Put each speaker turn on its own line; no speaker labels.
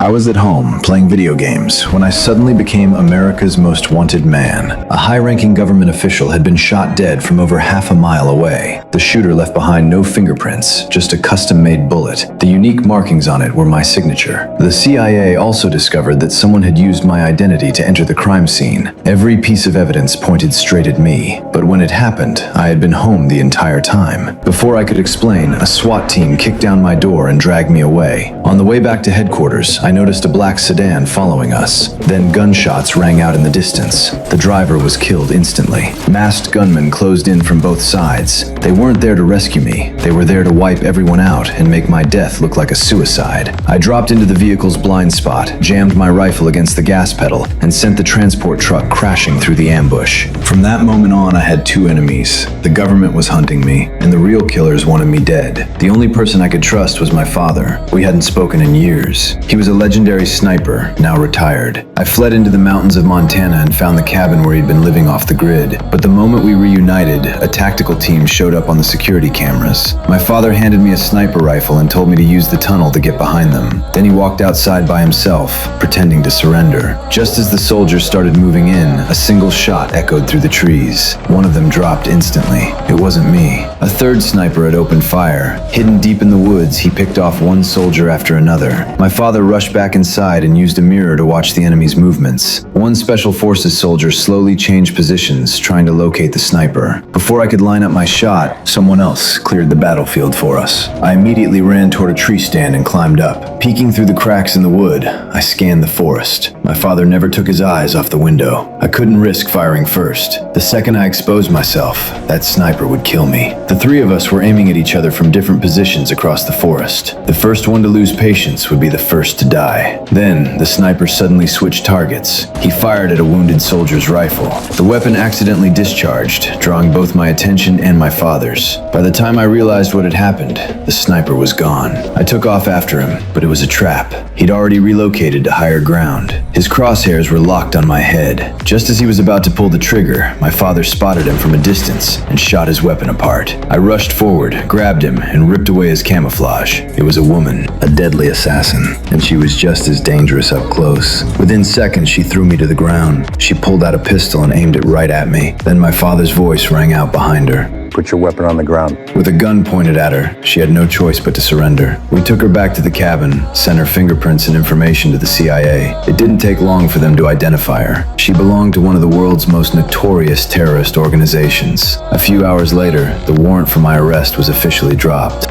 I was at home, playing video games, when I suddenly became America's most wanted man. A high-ranking government official had been shot dead from over half a mile away. The shooter left behind no fingerprints, just a custom-made bullet. The unique markings on it were my signature. The CIA also discovered that someone had used my identity to enter the crime scene. Every piece of evidence pointed straight at me. But when it happened, I had been home the entire time. Before I could explain, a SWAT team kicked down my door and dragged me away. On the way back to headquarters, I noticed a black sedan following us. Then gunshots rang out in the distance. The driver was killed instantly. Masked gunmen closed in from both sides. They weren't there to rescue me. They were there to wipe everyone out and make my death look like a suicide. I dropped into the vehicle's blind spot, jammed my rifle against the gas pedal, and sent the transport truck crashing through the ambush. From that moment on, I had two enemies. The government was hunting me, and the real killers wanted me dead. The only person I could trust was my father. We hadn't spoken in years. He was a legendary sniper, now retired. I fled into the mountains of Montana and found the cabin where he'd been living off the grid. But the moment we reunited, a tactical team showed up on the security cameras. My father handed me a sniper rifle and told me to use the tunnel to get behind them. Then he walked outside by himself, pretending to surrender. Just as the soldiers started moving in, a single shot echoed through the trees. One of them dropped instantly. It wasn't me. A third sniper had opened fire. Hidden deep in the woods, he picked off one soldier after another. My father rushed back inside and used a mirror to watch the enemy's movements. One Special Forces soldier slowly changed positions, trying to locate the sniper. Before I could line up my shot, someone else cleared the battlefield for us. I immediately ran toward a tree stand and climbed up. Peeking through the cracks in the wood, I scanned the forest. My father never took his eyes off the window. I couldn't risk firing first. The second I exposed myself, that sniper would kill me. The three of us were aiming at each other from different positions across the forest. The first one to lose patience would be the first to die. Then, the sniper suddenly switched targets. He fired at a wounded soldier's rifle. The weapon accidentally discharged, drawing both my attention and my father's. By the time I realized what had happened, the sniper was gone. I took off after him, but it was a trap. He'd already relocated to higher ground. His crosshairs were locked on my head. Just as he was about to pull the trigger, my father spotted him from a distance and shot his weapon apart. I rushed forward, grabbed him, and ripped away his camouflage. It was a woman, a deadly assassin, and she was just as dangerous up close. Within seconds, she threw me to the ground. She pulled out a pistol and aimed it right at me. Then my father's voice rang out behind her.
Put your weapon on the ground.
With a gun pointed at her, she had no choice but to surrender. We took her back to the cabin, sent her fingerprints and information to the CIA. It didn't take long for them to identify her. She belonged to one of the world's most notorious terrorist organizations. A few hours later, the warrant for my arrest was officially dropped.